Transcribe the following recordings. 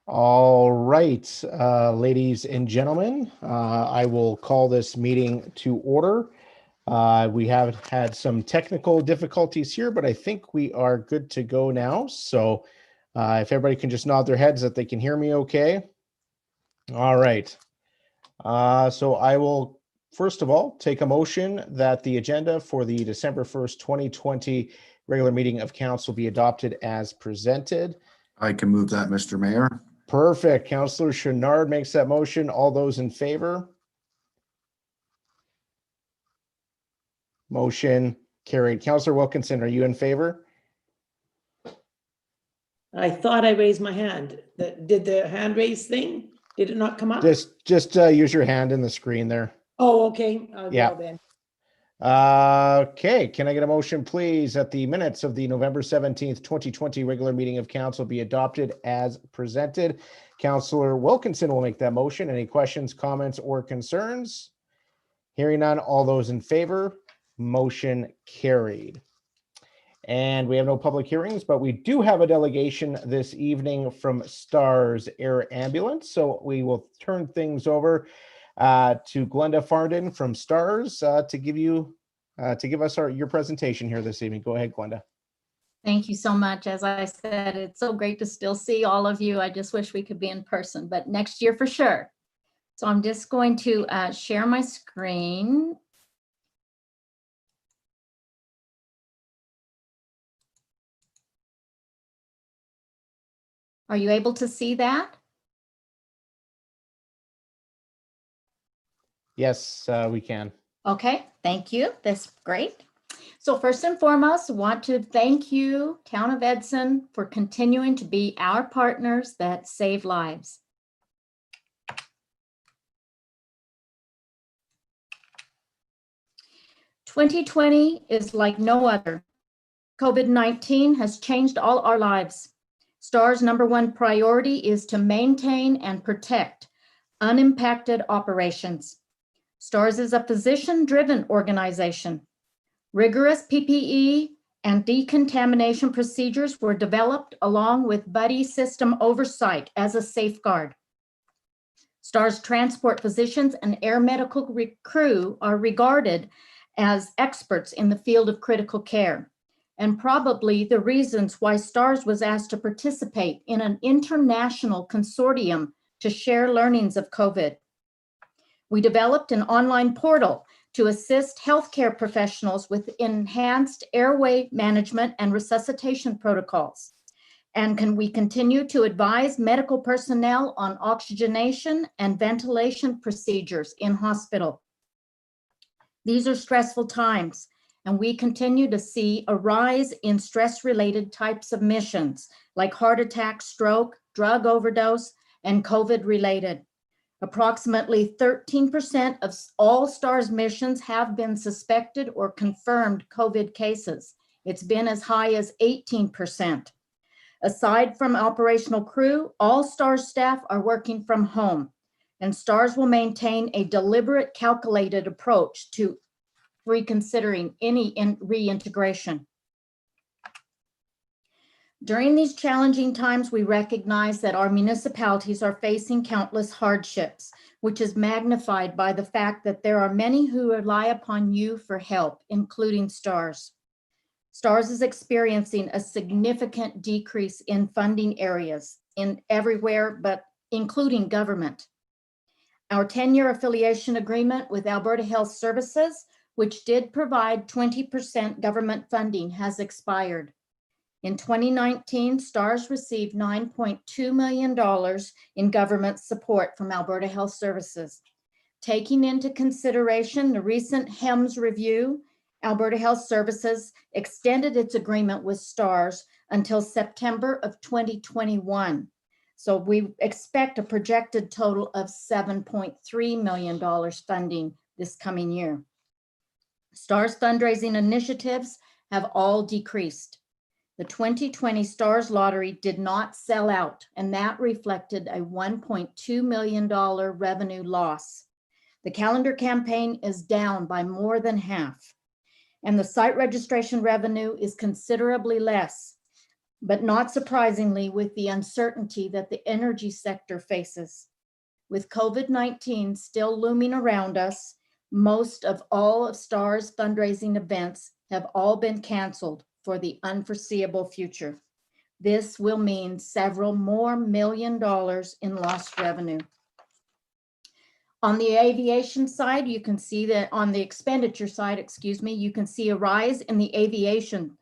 All right, ladies and gentlemen, I will call this meeting to order. We have had some technical difficulties here, but I think we are good to go now. So if everybody can just nod their heads that they can hear me okay. All right. So I will, first of all, take a motion that the agenda for the December 1st, 2020 regular meeting of council be adopted as presented. I can move that, Mr. Mayor. Perfect. Councillor Chenard makes that motion. All those in favor? Motion carried. Councillor Wilkinson, are you in favor? I thought I raised my hand. Did the hand raise thing? Did it not come up? Just use your hand in the screen there. Oh, okay. I'll Yeah. go then. Okay, can I get a motion, please, that the minutes of the November 17th, 2020 regular meeting of council be adopted as presented? Councillor Wilkinson will make that motion. Any questions, comments, or concerns? Hearing none, all those in favor? Motion carried. And we have no public hearings, but we do have a delegation this evening from STARS Air Ambulance. So we will turn things over to Glenda Farndon from STARS to give us your presentation here this evening. Go ahead, Glenda. Thank you so much. As I said, it's so great to still see all of you. I just wish we could be in person, but next year for sure. So I'm just going to share my screen. Are you able to see that? Yes, we can. Okay, thank you. That's great. So first and foremost, I want to thank you, Town of Edson, for continuing to be our partners that save lives. "2020 is like no other. COVID-19 has changed all our lives. STAR's #1 priority is to maintain and protect unimpacted operations. STARS is a physician-driven organization. Rigorous PPE and decontamination procedures were developed along with buddy system oversight as a safeguard. STARS transport physicians and air medical crew are regarded as experts in the field of critical care, and probably the reasons why STARS was asked to participate in an international consortium to share learnings of COVID. We developed an online portal to assist healthcare professionals with enhanced airway management and resuscitation protocols. And we continue to advise medical personnel on oxygenation and ventilation procedures in hospital. These are stressful times, and we continue to see a rise in stress-related types of missions like heart attack, stroke, drug overdose, and COVID-related. Approximately 13% of all STARS missions have been suspected or confirmed COVID cases. It's been as high as 18%. Aside from operational crew, all STARS staff are working from home, and STARS will maintain a deliberate, calculated approach to reconsidering any reintegration. During these challenging times, we recognize that our municipalities are facing countless hardships, which is magnified by the fact that there are many who rely upon you for help, including STARS. STARS is experiencing a significant decrease in funding areas in everywhere, but including government. Our 10-year affiliation agreement with Alberta Health Services, which did provide 20% government funding, has expired. In 2019, STARS received $9.2 million in government support from Alberta Health Services. Taking into consideration the recent HEMS review, Alberta Health Services extended its agreement with STARS until September of 2021. So we expect a projected total of $7.3 million funding this coming year. STARS fundraising initiatives have all decreased. The 2020 STARS lottery did not sell out, and that reflected a $1.2 million revenue loss. The calendar campaign is down by more than half, and the site registration revenue is considerably less. but not surprisingly, with the uncertainty that the energy sector faces. With COVID-19 still looming around us, most of all of STAR's fundraising events have all been canceled for the unforeseeable future. This will mean several more $1 million in lost revenue. On the aviation side, you can see that on the expenditure side, you can see a rise in the aviation.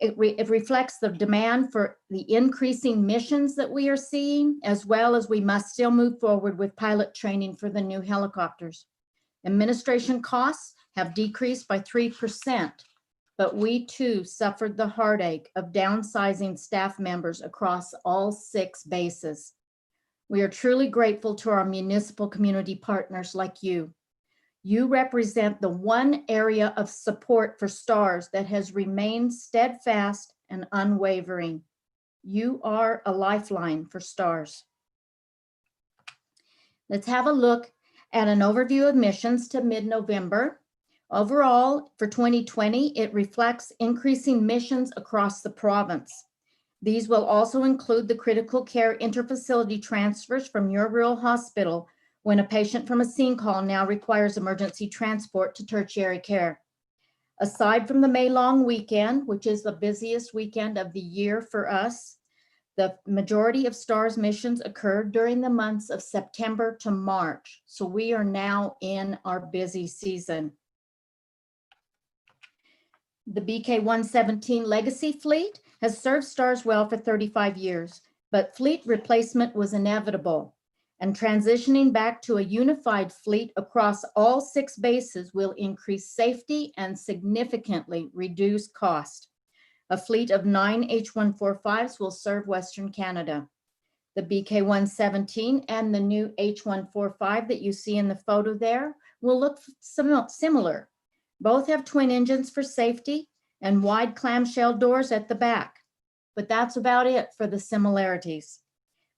It reflects the demand for the increasing missions that we are seeing, as well as we must still move forward with pilot training for the new helicopters. Administration costs have decreased by 3%, but we too suffered the heartache of downsizing staff members across all 6 bases. We are truly grateful to our municipal community partners like you. You represent the one area of support for STARS that has remained steadfast and unwavering. You are a lifeline for STARS. Let's have a look at an overview of missions to mid-November. Overall, for 2020, it reflects increasing missions across the province. These will also include the critical care interfacility transfers from your rural hospital when a patient from a scene call now requires emergency transport to tertiary care. Aside from the May long weekend, which is the busiest weekend of the year for us, the majority of STARS missions occurred during the months of September to March. So we are now in our busy season. The BK-117 Legacy Fleet has served STARS well for 35 years, but fleet replacement was inevitable, and transitioning back to a unified fleet across all 6 bases will increase safety and significantly reduce cost. A fleet of 9 H-145s will serve Western Canada. The BK-117 and the new H-145 that you see in the photo there will look similar. Both have twin engines for safety and wide clamshell doors at the back, but that's about it for the similarities.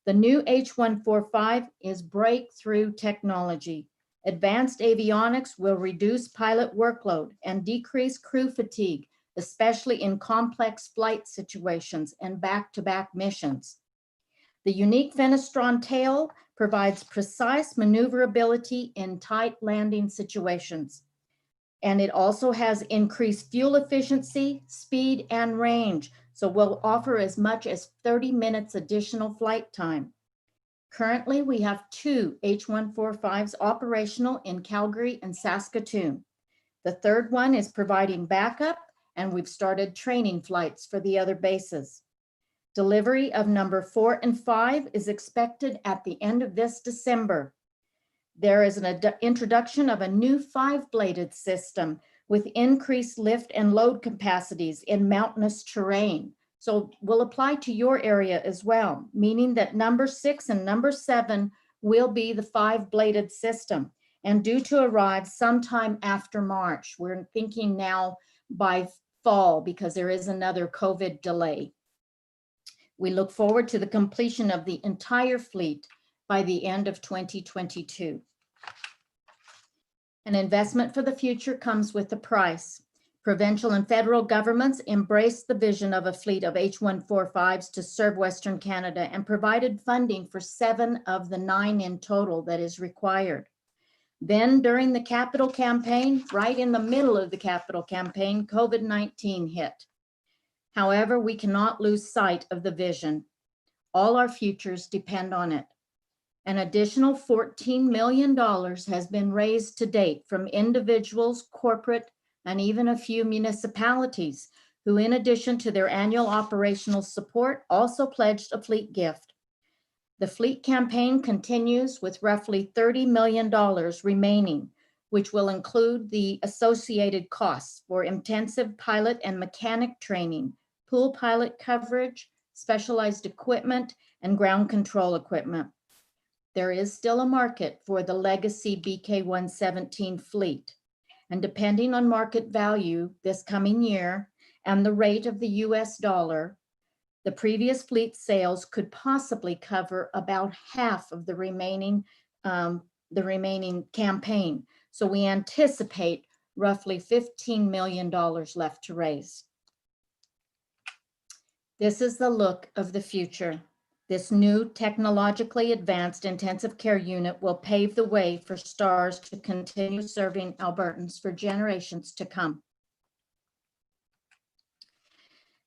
The new H-145 is breakthrough technology. Advanced avionics will reduce pilot workload and decrease crew fatigue, especially in complex flight situations and back-to-back missions. The unique Fenestron tail provides precise maneuverability in tight landing situations. And it also has increased fuel efficiency, speed, and range, so will offer as much as 30 minutes additional flight time. Currently, we have 2 H-145s operational in Calgary and Saskatoon. The third one is providing backup, and we've started training flights for the other bases. Delivery of number 4 and 5 is expected at the end of this December. There is an introduction of a new 5-bladed system with increased lift and load capacities in mountainous terrain. So will apply to your area as well, meaning that number 6 and number 7 will be the 5-bladed system and due to arrive sometime after March. We're thinking now by fall because there is another COVID delay. We look forward to the completion of the entire fleet by the end of 2022. An investment for the future comes with a price. Provincial and federal governments embraced the vision of a fleet of H-145s to serve Western Canada and provided funding for 7 of the 9 in total that is required. Then during the capital campaign, right in the middle of the capital campaign, COVID-19 hit. However, we cannot lose sight of the vision. All our futures depend on it. An additional $14 million has been raised to date from individuals, corporate, and even a few municipalities who, in addition to their annual operational support, also pledged a fleet gift. The fleet campaign continues with roughly $30 million remaining, which will include the associated costs for intensive pilot and mechanic training, pool pilot coverage, specialized equipment, and ground control equipment. There is still a market for the legacy BK-117 fleet, and depending on market value this coming year and the rate of the US dollar, the previous fleet sales could possibly cover about half of the remaining campaign. So we anticipate roughly $15 million left to raise. This is the look of the future. This new technologically advanced intensive care unit will pave the way for STARS to continue serving Albertans for generations to come.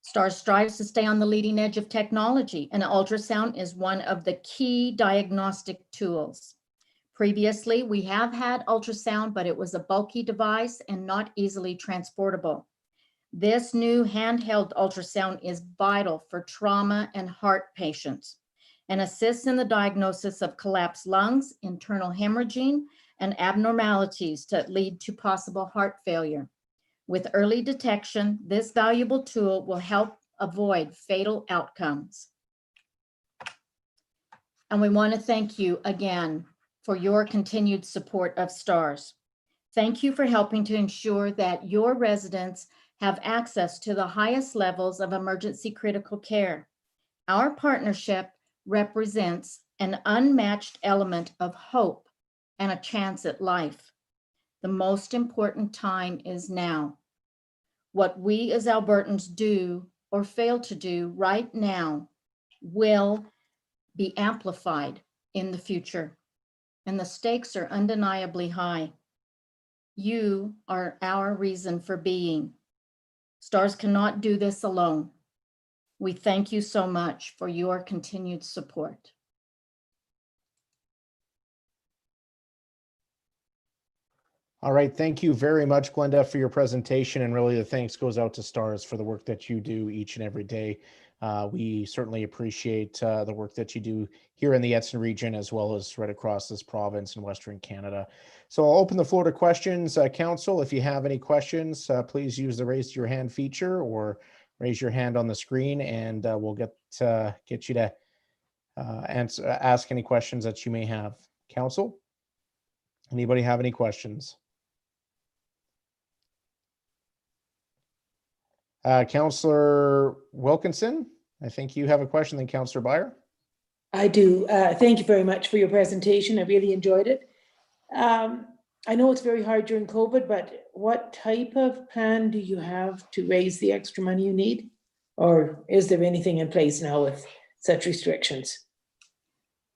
STARS strives to stay on the leading edge of technology, and ultrasound is one of the key diagnostic tools. Previously, we have had ultrasound, but it was a bulky device and not easily transportable. This new handheld ultrasound is vital for trauma and heart patients and assists in the diagnosis of collapsed lungs, internal hemorrhaging, and abnormalities that lead to possible heart failure. With early detection, this valuable tool will help avoid fatal outcomes. And we want to thank you again for your continued support of STARS. Thank you for helping to ensure that your residents have access to the highest levels of emergency critical care. Our partnership represents an unmatched element of hope and a chance at life. The most important time is now. What we as Albertans do or fail to do right now will be amplified in the future, and the stakes are undeniably high. You are our reason for being. STARS cannot do this alone. We thank you so much for your continued support. All right, thank you very much, Glenda, for your presentation, and really the thanks goes out to STARS for the work that you do each and every day. We certainly appreciate the work that you do here in the Edson region, as well as right across this province in Western Canada. So I'll open the floor to questions. Council, if you have any questions, please use the raise your hand feature or raise your hand on the screen, and we'll get you to ask any questions that you may have. Council, anybody have any questions? Councillor Wilkinson, I think you have a question, then Councillor Byer. I do. Thank you very much for your presentation. I really enjoyed it. I know it's very hard during COVID, but what type of plan do you have to raise the extra money you need? Or is there anything in place now with such restrictions?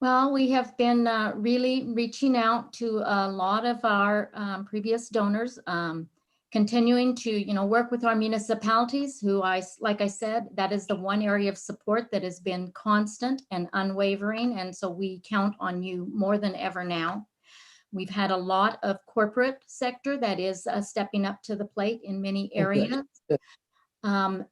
Well, we have been really reaching out to a lot of our previous donors, continuing to, work with our municipalities who like I said, that is the one area of support that has been constant and unwavering. And so we count on you more than ever now. We've had a lot of corporate sector that is stepping up to the plate in many areas.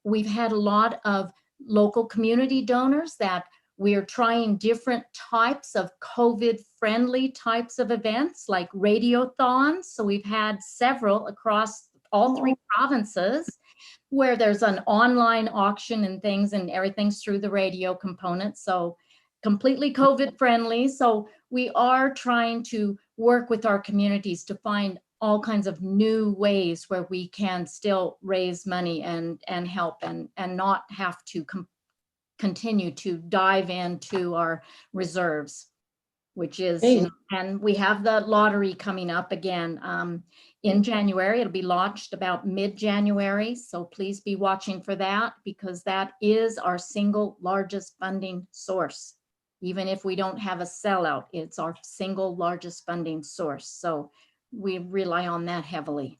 We've had a lot of local community donors that we're trying different types of COVID-friendly types of events like radiothons. So we've had several across all three provinces where there's an online auction and things, and everything's through the radio component. So completely COVID-friendly. So we are trying to work with our communities to find all kinds of new ways where we can still raise money and help and not have to continue to dive into our reserves, which is, and we have the lottery coming up again in January. It'll be launched about mid-January. So please be watching for that, because that is our single largest funding source. Even if we don't have a sellout, it's our single largest funding source. So we rely on that heavily.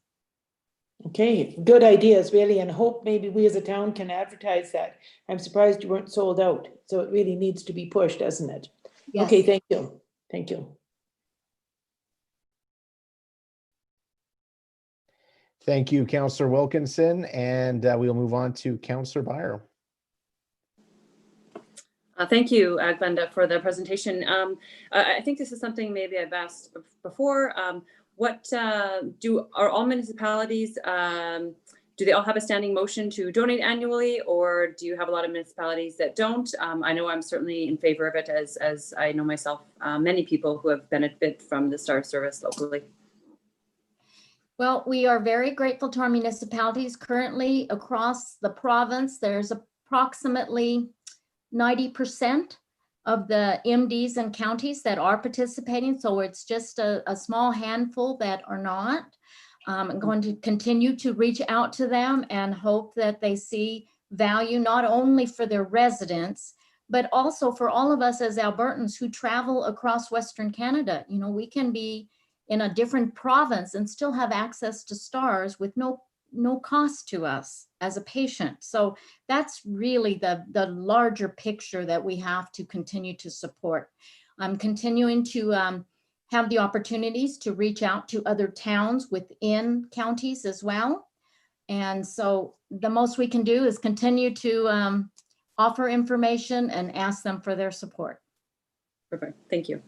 Okay, good ideas, really, and hope maybe we as a town can advertise that. I'm surprised you weren't sold out. So it really needs to be pushed, doesn't it? Yes. Okay, thank you. Thank you. Thank you, Councillor Wilkinson, and we'll move on to Councillor Byer. Thank you, Glenda, for the presentation. I think this is something maybe I've asked before. Are all municipalities, do they all have a standing motion to donate annually, or do you have a lot of municipalities that don't? I know I'm certainly in favor of it, as I know myself, many people who have benefited from the STAR service locally. Well, we are very grateful to our municipalities. Currently across the province, there's approximately 90% of the MDs and counties that are participating. So it's just a small handful that are not. I'm going to continue to reach out to them and hope that they see value, not only for their residents, but also for all of us as Albertans who travel across Western Canada. You know, we can be in a different province and still have access to stars with no cost to us as a patient. So that's really the larger picture that we have to continue to support. I'm continuing to have the opportunities to reach out to other towns within counties as well. And so the most we can do is continue to offer information and ask them for their support. Perfect. Thank you.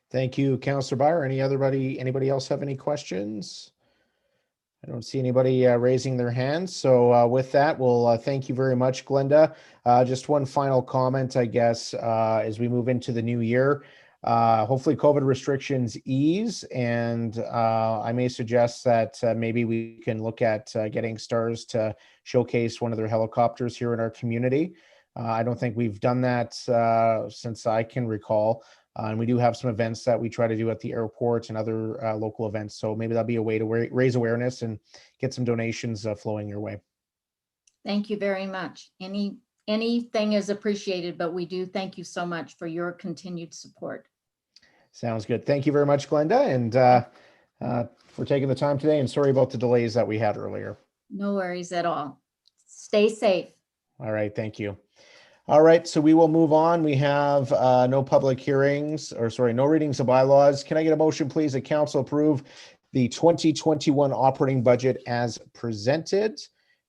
Thank you, Councillor Byer. Anybody else have any questions? I don't see anybody raising their hands. So with that, we'll thank you very much, Glenda. Just one final comment, I guess, as we move into the new year. Hopefully COVID restrictions ease, and I may suggest that maybe we can look at getting Stars to showcase one of their helicopters here in our community. I don't think we've done that since I can recall. And we do have some events that we try to do at the airport and other local events. So maybe that'll be a way to raise awareness and get some donations flowing your way. Thank you very much. Anything is appreciated, but we do thank you so much for your continued support. Sounds good. Thank you very much, Glenda, and for taking the time today. And sorry about the delays that we had earlier. No worries at all. Stay safe. All right. Thank you. All right, so we will move on. We have no public hearings, no readings of bylaws. Can I get a motion, please, that council approve the 2021 operating budget as presented?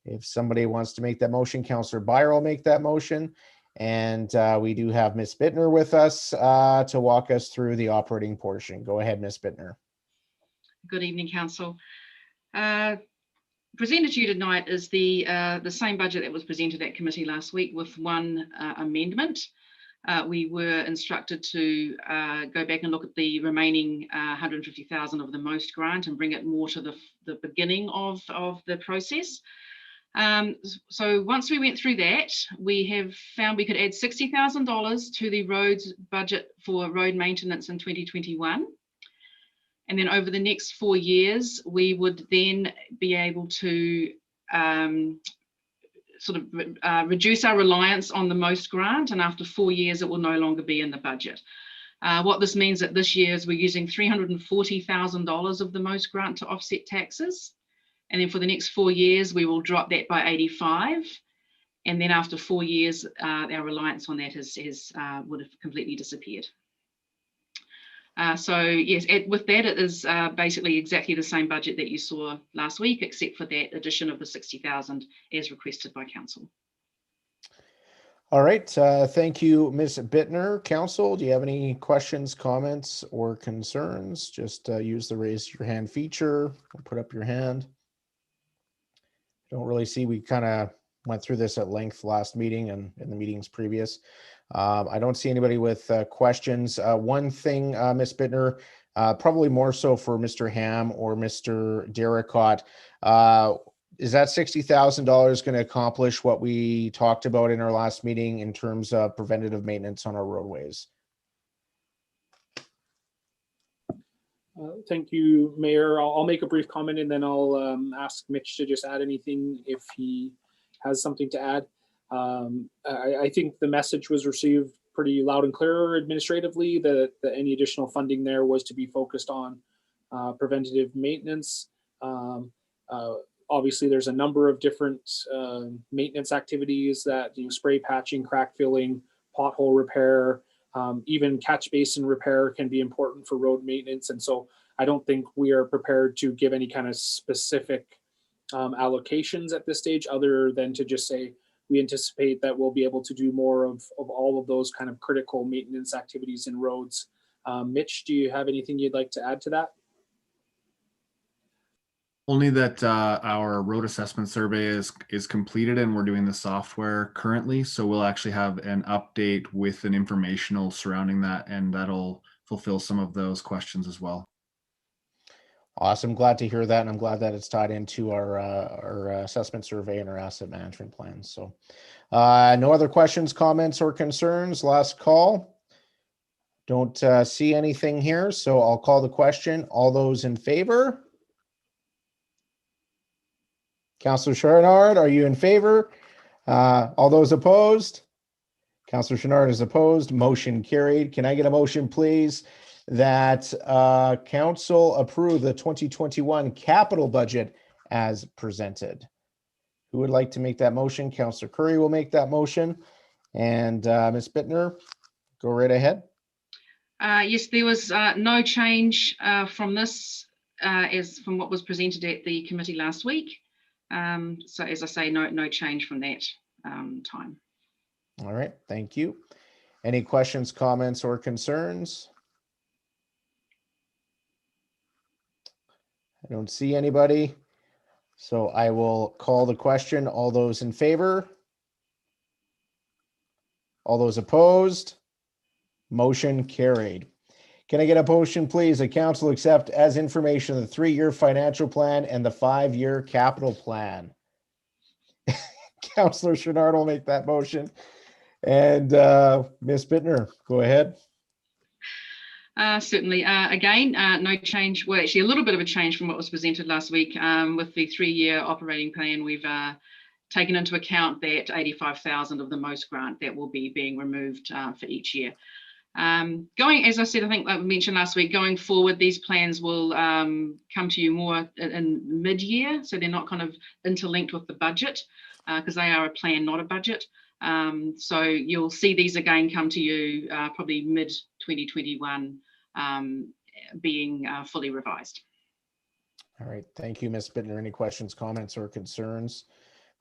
If somebody wants to make that motion, Councillor Byer will make that motion. And we do have Ms. Bittner with us to walk us through the operating portion. Go ahead, Ms. Bittner. Good evening, Council. Presented to you tonight is the same budget that was presented at committee last week with one amendment. We were instructed to go back and look at the remaining 150,000 of the most grant and bring it more to the beginning of the process. So once we went through that, we have found we could add $60,000 to the roads budget for road maintenance in 2021. And then over the next 4 years, we would then be able to reduce our reliance on the most grant. And after 4 years, it will no longer be in the budget. What this means that this year is we're using $340,000 of the most grant to offset taxes. And then for the next 4 years, we will drop that by 85. And then after 4 years, our reliance on that would have completely disappeared. So yes, with that, it is basically exactly the same budget that you saw last week, except for that addition of the 60,000 as requested by council. All right, thank you, Ms. Bittner. Council, do you have any questions, comments, or concerns? Just use the raise your hand feature or put up your hand. Don't really see, we kind of went through this at length last meeting and in the meetings previous. I don't see anybody with questions. One thing, Ms. Bittner, probably more so for Mr. Ham or Mr. Derricott, is that $60,000 going to accomplish what we talked about in our last meeting in terms of preventative maintenance on our roadways? Thank you, Mayor. I'll make a brief comment and then I'll ask Mitch to just add anything if he has something to add. I think the message was received pretty loud and clear administratively that any additional funding there was to be focused on preventative maintenance. Obviously, there's a number of different maintenance activities that, spray patching, crack filling, pothole repair, even catch basin repair can be important for road maintenance. And so I don't think we are prepared to give any kind of specific allocations at this stage, other than to just say we anticipate that we'll be able to do more of all of those kind of critical maintenance activities in roads. Mitch, do you have anything you'd like to add to that? Only that our road assessment survey is completed and we're doing the software currently. So we'll actually have an update with an informational surrounding that, and that'll fulfill some of those questions as well. Awesome. Glad to hear that. And I'm glad that it's tied into our assessment survey and our asset management plan. So no other questions, comments, or concerns. Last call. Don't see anything here. So I'll call the question. All those in favor? Councillor Chouinard, are you in favor? All those opposed? Councillor Chenard is opposed. Motion carried. Can I get a motion, please, that council approve the 2021 capital budget as presented? Who would like to make that motion? Councillor Curry will make that motion. And Ms. Bittner, go right ahead. Yes, there was no change from this as from what was presented at the committee last week. So as I say, no change from that time. All right, thank you. Any questions, comments, or concerns? I don't see anybody. So I will call the question. All those in favor? All those opposed? Motion carried. Can I get a motion, please? The council accept as information the 3-year financial plan and the 5-year capital plan. Councillor Chenard will make that motion. And Ms. Bittner, go ahead. Certainly. Again, no change. Well, actually, a little bit of a change from what was presented last week. With the 3-year operating plan, we've taken into account that 85,000 of the most grant that will be being removed for each year. Going, as I said, I think I mentioned last week, going forward, these plans will come to you more in mid-year, so they're not kind of interlinked with the budget because they are a plan, not a budget. So you'll see these again come to you probably mid-2021 being fully revised. All right, thank you, Ms. Bittner. Any questions, comments, or concerns?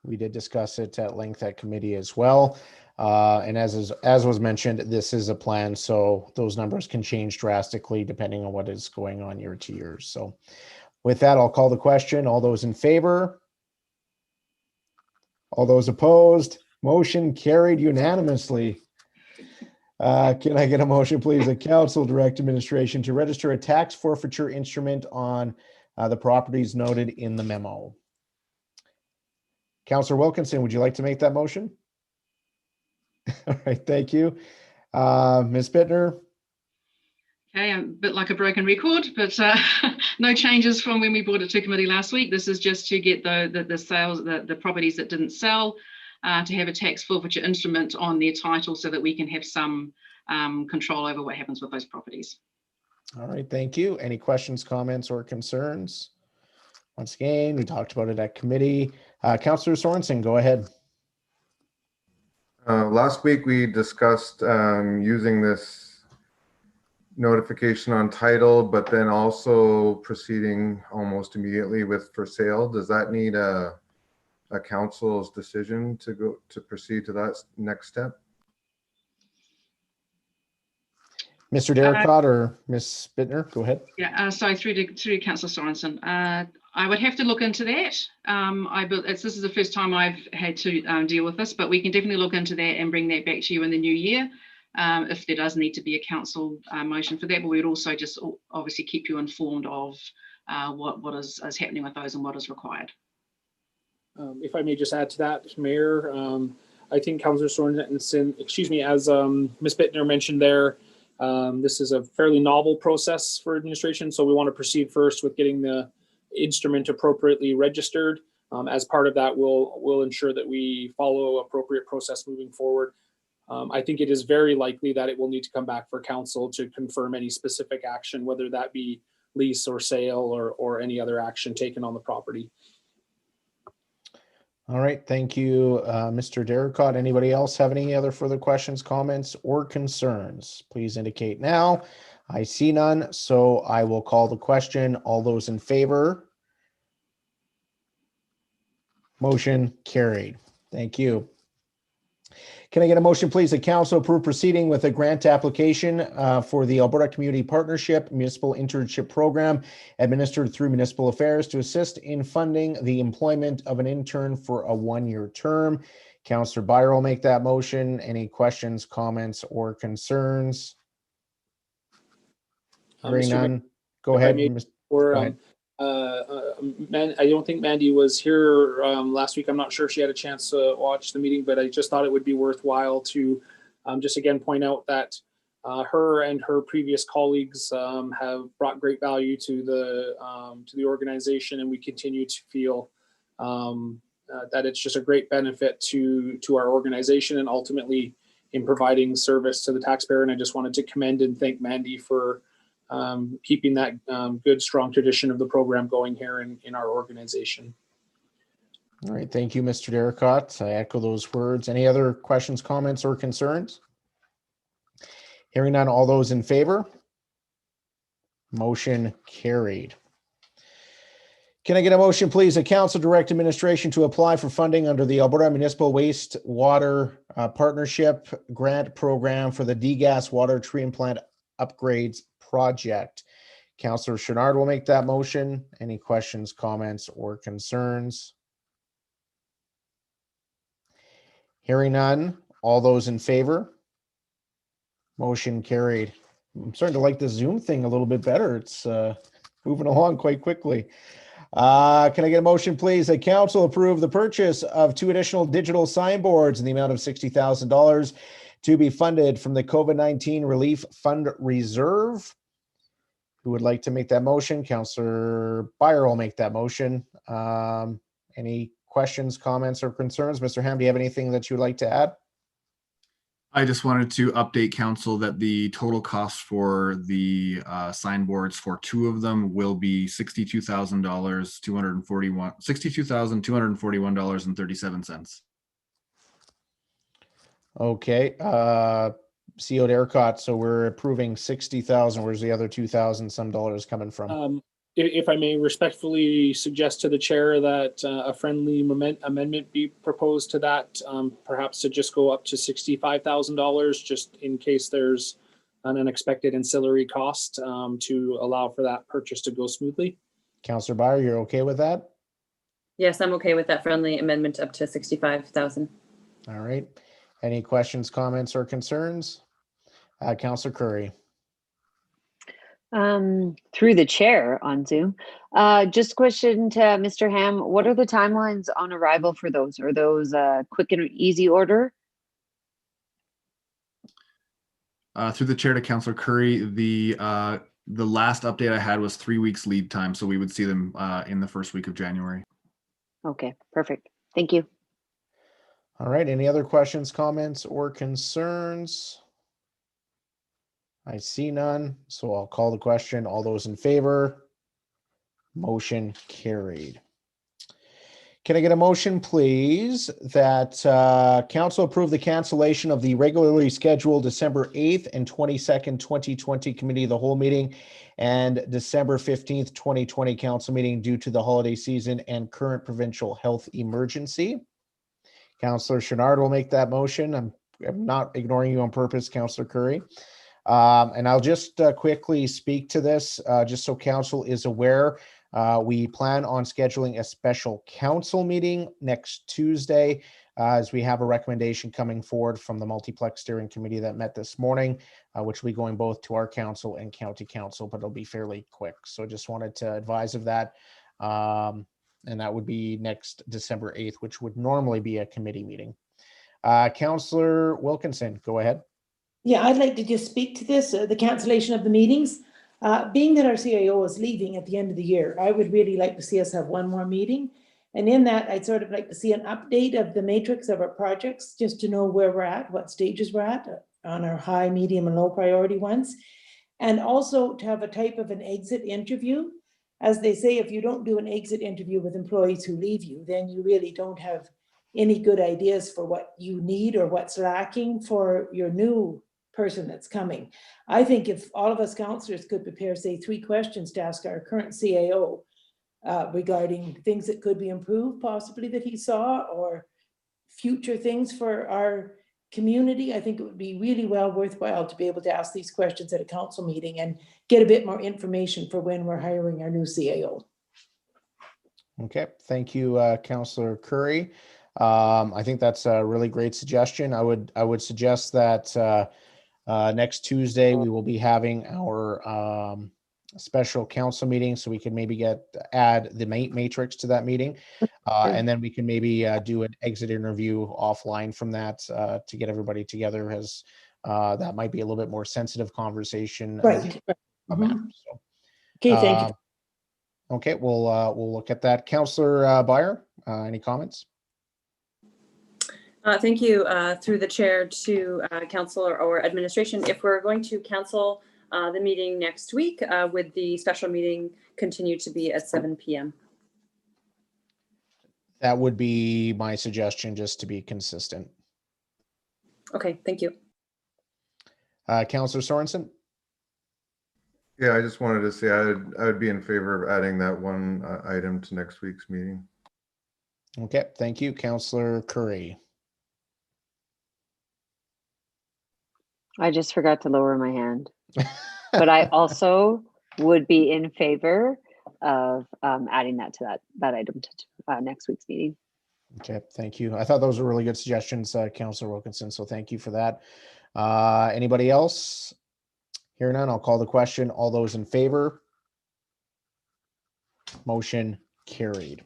We did discuss it at length at committee as well. And as was mentioned, this is a plan, so those numbers can change drastically depending on what is going on year to year. So with that, I'll call the question. All those in favor? All those opposed? Motion carried unanimously. Can I get a motion, please? The council direct administration to register a tax forfeiture instrument on the properties noted in the memo. Councillor Wilkinson, would you like to make that motion? All right, thank you. Ms. Bittner? Okay, a bit like a broken record, but no changes from when we brought it to committee last week. This is just to get the sales, the properties that didn't sell, to have a tax forfeiture instrument on their title so that we can have some control over what happens with those properties. All right, thank you. Any questions, comments, or concerns? Once again, we talked about it at committee. Councillor Sorensen, go ahead. Last week we discussed using this notification on title, but then also proceeding almost immediately with for sale. Does that need a council's decision to proceed to that next step? Mr. Derricott or Ms. Bittner, go ahead. Yeah, sorry, through Councillor Sorensen. I would have to look into that. This is the first time I've had to deal with this, but we can definitely look into that and bring that back to you in the new year if there does need to be a council motion for that. But we would also just obviously keep you informed of what is happening with those and what is required. If I may just add to that, Mayor, I think Councillor Sorensen, excuse me, as Ms. Bittner mentioned there, this is a fairly novel process for administration, so we want to proceed first with getting the instrument appropriately registered. As part of that, we'll ensure that we follow appropriate process moving forward. I think it is very likely that it will need to come back for council to confirm any specific action, whether that be lease or sale or any other action taken on the property. All right, thank you, Mr. Derricott. Anybody else have any other further questions, comments, or concerns? Please indicate now. I see none, so I will call the question. All those in favor? Motion carried. Thank you. Can I get a motion, please? The council approve proceeding with a grant application for the Alberta Community Partnership Municipal Internship Program administered through Municipal Affairs to assist in funding the employment of an intern for a 1-year term. Councillor Byer will make that motion. Any questions, comments, or concerns? Hearing none. Go ahead. Go ahead. I don't think Mandy was here last week. I'm not sure if she had a chance to watch the meeting, but I just thought it would be worthwhile to just again point out that her and her previous colleagues have brought great value to the organization, and we continue to feel that it's just a great benefit to our organization and ultimately in providing service to the taxpayer. And I just wanted to commend and thank Mandy for keeping that good, strong tradition of the program going here in our organization. All right, thank you, Mr. Derricott. I echo those words. Any other questions, comments, or concerns? Hearing none, all those in favor? Motion carried. Can I get a motion, please, that council direct administration to apply for funding under the Alberta Municipal Wastewater Partnership Grant Program for the degas water treatment plant upgrades project? Councillor Chenard will make that motion. Any questions, comments, or concerns? Hearing none, all those in favor? Motion carried. I'm starting to like the Zoom thing a little bit better. It's moving along quite quickly. Can I get a motion, please, that council approve the purchase of 2 additional digital signboards in the amount of $60,000 to be funded from the COVID-19 Relief Fund Reserve? Who would like to make that motion? Councillor Byer will make that motion. Any questions, comments, or concerns? Mr. Ham, do you have anything that you would like to add? I just wanted to update council that the total cost for the signboards for 2 of them will be $62,241.37. Okay. CO Derricott, so we're approving 60,000. Where's the other 2,000 some dollars coming from? If I may respectfully suggest to the chair that a friendly amendment be proposed to that, perhaps to just go up to $65,000, just in case there's an unexpected ancillary cost to allow for that purchase to go smoothly. Councillor Byer, you're okay with that? Yes, I'm okay with that friendly amendment up to 65,000. All right. Any questions, comments, or concerns? Councillor Curry. Through the chair on Zoom. Just a question to Mr. Ham. What are the timelines on arrival for those? Are those quick and easy order? Through the chair to Councillor Curry, the last update I had was 3 weeks lead time, so we would see them in the first week of January. Okay, perfect. Thank you. All right. Any other questions, comments, or concerns? I see none, so I'll call the question. All those in favor? Motion carried. Can I get a motion, please, that council approve the cancellation of the regularly scheduled December 8th and 22nd, 2020 Committee of the Whole meeting and December 15th, 2020 council meeting due to the holiday season and current provincial health emergency? Councillor Chenard will make that motion. I'm not ignoring you on purpose, Councillor Curry. And I'll just quickly speak to this, just so council is aware. We plan on scheduling a special council meeting next Tuesday, as we have a recommendation coming forward from the Multiplex Steering Committee that met this morning, which will be going both to our council and county council, but it'll be fairly quick. So just wanted to advise of that. And that would be next December 8th, which would normally be a committee meeting. Councillor Wilkinson, go ahead. Yeah, I'd like to just speak to this, the cancellation of the meetings. Being that our CIO is leaving at the end of the year, I would really like to see us have one more meeting. And in that, I'd sort of like to see an update of the matrix of our projects, just to know where we're at, what stages we're at on our high, medium, and low priority ones. And also to have a type of an exit interview. As they say, if you don't do an exit interview with employees who leave you, then you really don't have any good ideas for what you need or what's lacking for your new person that's coming. I think if all of us councillors could prepare, say, 3 questions to ask our current CAO regarding things that could be improved, possibly that he saw, or future things for our community, I think it would be really well worthwhile to be able to ask these questions at a council meeting and get a bit more information for when we're hiring our new CAO. Okay, thank you, Councillor Curry. I think that's a really great suggestion. I would suggest that next Tuesday we will be having our special council meeting, so we can maybe add the matrix to that meeting, and then we can maybe do an exit interview offline from that to get everybody together, as that might be a little bit more sensitive conversation. Right. So, Okay, thank you. Okay, we'll look at that. Councillor Byer, any comments? Thank you, through the chair to council or administration. If we're going to cancel the meeting next week, would the special meeting continue to be at 7 p.m.? That would be my suggestion, just to be consistent. Okay, thank you. Councillor Sorensen? Yeah, I just wanted to say I would be in favor of adding that one item to next week's meeting. Okay, thank you. Councillor Curry? I just forgot to lower my hand. But I also would be in favor of adding that to that item to next week's meeting. Okay, thank you. I thought those were really good suggestions, Councillor Wilkinson, so thank you for that. Anybody else? Hearing none, I'll call the question. All those in favor? Motion carried.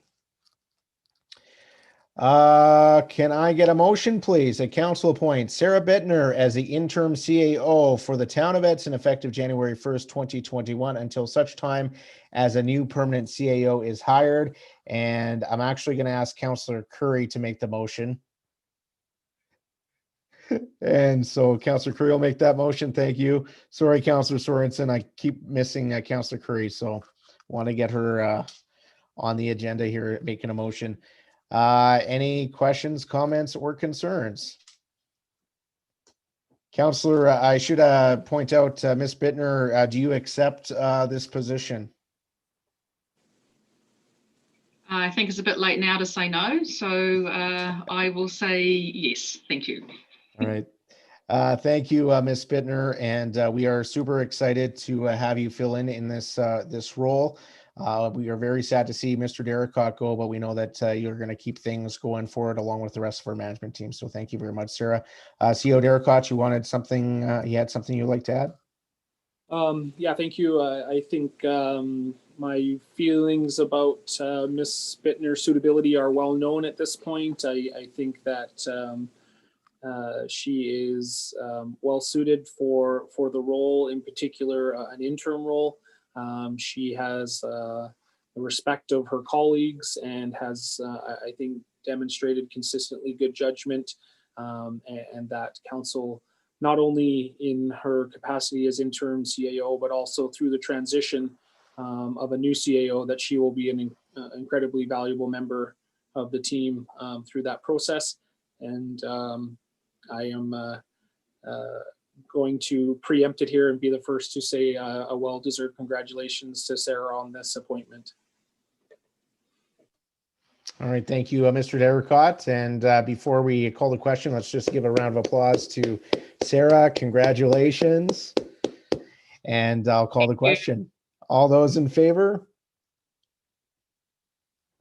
Can I get a motion, please? That council appoints Sarah Bittner as the interim CAO for the town of Edson effective January 1st, 2021 until such time as a new permanent CAO is hired. And I'm actually going to ask Councillor Curry to make the motion. And so Councillor Curry will make that motion. Thank you. Sorry, Councillor Sorensen. I keep missing Councillor Curry, so want to get her on the agenda here making a motion. Any questions, comments, or concerns? Councillor, I should point out, Ms. Bittner, do you accept this position? I think it's a bit late now to say no, so I will say yes. Thank you. All right. Thank you, Ms. Bittner, and we are super excited to have you fill in this this role. We are very sad to see Mr. Derricott go, but we know that you're going to keep things going forward along with the rest of our management team. So thank you very much, Sarah. CEO Derricott, you wanted something, you had something you'd like to add? Yeah, thank you. I think my feelings about Ms. Bittner's suitability are well known at this point. I think that she is well suited for the role, in particular an interim role. She has the respect of her colleagues and has, I think, demonstrated consistently good judgment, and that council, not only in her capacity as interim CAO, but also through the transition of a new CAO, that she will be an incredibly valuable member of the team through that process. And I am going to preempt it here and be the first to say a well-deserved congratulations to Sarah on this appointment. All right, thank you, Mr. Derricott. And before we call the question, let's just give a round of applause to Sarah. Congratulations. And I'll call the question. All those in favor?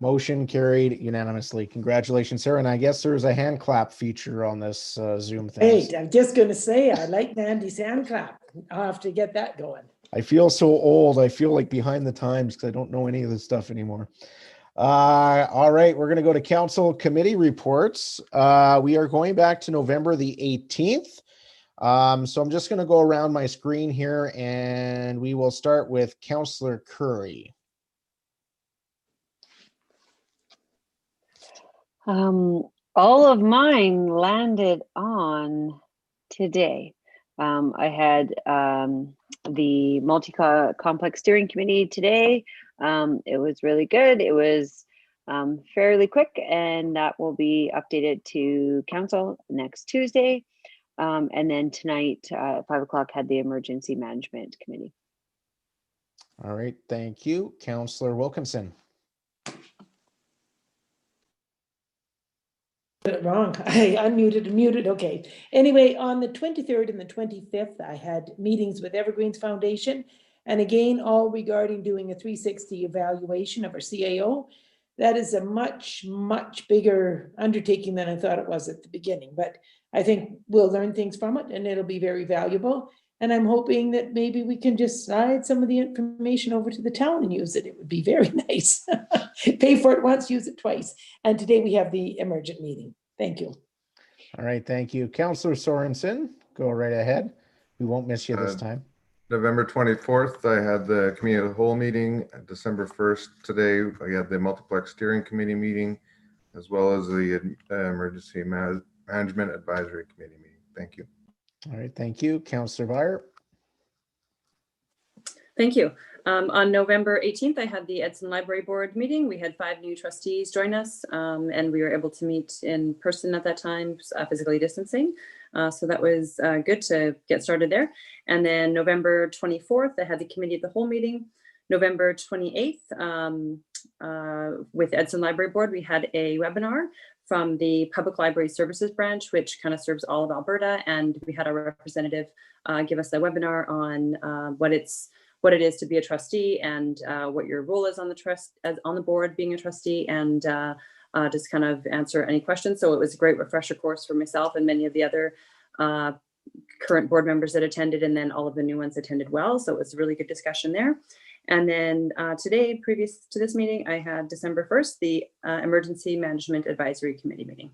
Motion carried unanimously. Congratulations, Sarah. And I guess there's a hand clap feature on this Zoom thing. Hey, I'm just going to say, I like Mandy's hand clap. I'll have to get that going. I feel so old. I feel like behind the times because I don't know any of this stuff anymore. All right, we're going to go to council committee reports. We are going back to November the 18th. So I'm just going to go around my screen here and we will start with Councillor Curry. All of mine landed on today. I had the multi-complex steering committee today. It was really good. It was fairly quick, and that will be updated to council next Tuesday. And then tonight at 5 o'clock had the emergency management committee. All right, thank you. Councillor Wilkinson. Wrong. I unmuted and muted. Okay. Anyway, on the 23rd and the 25th, I had meetings with Evergreens Foundation. And again, all regarding doing a 360 evaluation of our CAO. That is a much, much bigger undertaking than I thought it was at the beginning. But I think we'll learn things from it and it'll be very valuable. And I'm hoping that maybe we can just slide some of the information over to the town and use it. It would be very nice. Pay for it once, use it twice. And today we have the emergent meeting. Thank you. All right, thank you. Councillor Sorensen, go right ahead. We won't miss you this time. November 24th, I had the committee of the whole meeting. December 1st, today, I had the multiplex steering committee meeting, as well as the emergency Management Advisory Committee meeting. Thank you. All right, thank you. Councillor Byer. Thank you. On November 18th, I had the Edson Library Board meeting. We had 5 new trustees join us, and we were able to meet in person at that time, physically distancing. So that was good to get started there. And then November 24th, I had the Committee of the Whole meeting. November 28th, with Edson Library Board, we had a webinar from the Public Library Services branch, which kind of serves all of Alberta. And we had a representative give us a webinar on what it is to be a trustee and what your role is on the on the board being a trustee, and just kind of answer any questions. So it was a great refresher course for myself and many of the other current board members that attended, and then all of the new ones attended well. So it was a really good discussion there. And then today, previous to this meeting, I had December 1st, the Emergency Management Advisory Committee meeting.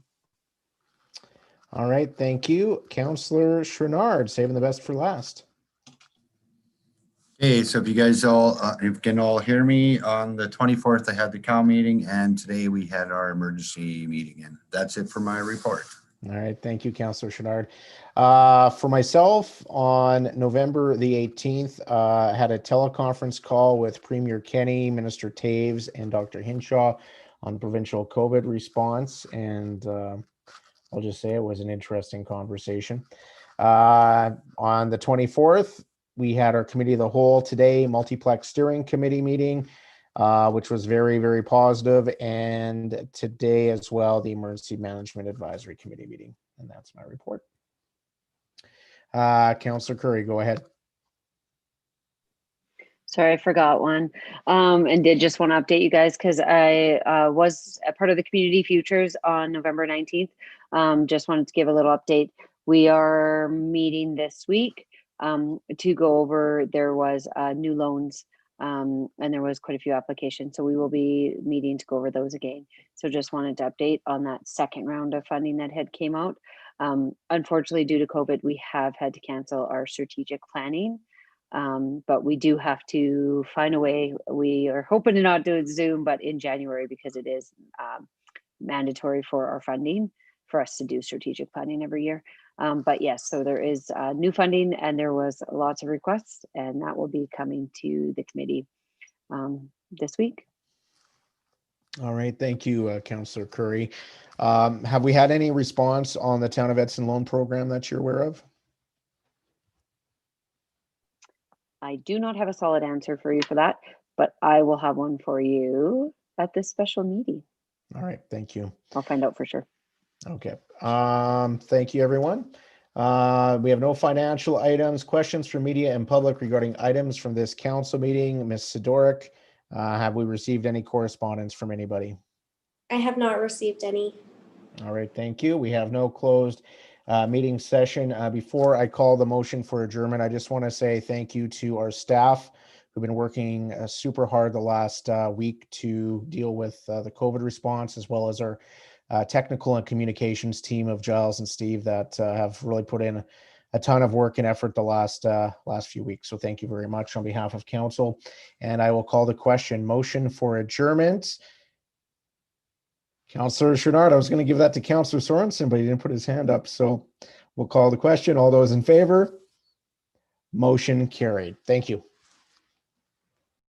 All right, thank you. Councillor Chouinard, saving the best for last. Okay, so if you guys all, if you can all hear me, on the 24th, I had the COW meeting, and today we had our emergency meeting, and that's it for my report. All right, thank you, Councillor Chouinard. For myself, on November the 18th, I had a teleconference call with Premier Kenny, Minister Taves, and Dr. Hinshaw on provincial COVID response, and I'll just say it was an interesting conversation. On the 24th, we had our Committee of the Whole today, Multiplex Steering Committee meeting, which was very, very positive. And today as well, the Emergency Management Advisory Committee meeting. And that's my report. Councillor Curry, go ahead. Sorry, I forgot one, and did just want to update you guys because I was a part of the Community Futures on November 19th. Just wanted to give a little update. We are meeting this week to go over, there was new loans and there was quite a few applications. So we will be meeting to go over those again. So just wanted to update on that second round of funding that had came out. Unfortunately, due to COVID, we have had to cancel our strategic planning. But we do have to find a way. We are hoping to not do it Zoom, but in January, because it is mandatory for our funding for us to do strategic planning every year. But yes, so there is new funding, and there was lots of requests, and that will be coming to the committee this week. All right, thank you, Councillor Curry. Have we had any response on the Town of Edson loan program that you're aware of? I do not have a solid answer for you for that, but I will have one for you at this special meeting. All right, thank you. I'll find out for sure. Okay, thank you, everyone. We have no financial items. Questions from media and public regarding items from this council meeting. Ms. Sidoric, have we received any correspondence from anybody? I have not received any. All right, thank you. We have no closed meeting session. Before I call the motion for adjournment, I just want to say thank you to our staff who've been working super hard the last week to deal with the COVID response, as well as our technical and communications team of Giles and Steve that have really put in a ton of work and effort the last few weeks. So thank you very much on behalf of council. And I will call the question. Motion for adjournment. Councillor Chouinard, I was going to give that to Councillor Sorensen, but he didn't put his hand up. So we'll call the question. All those in favor? Motion carried. Thank you.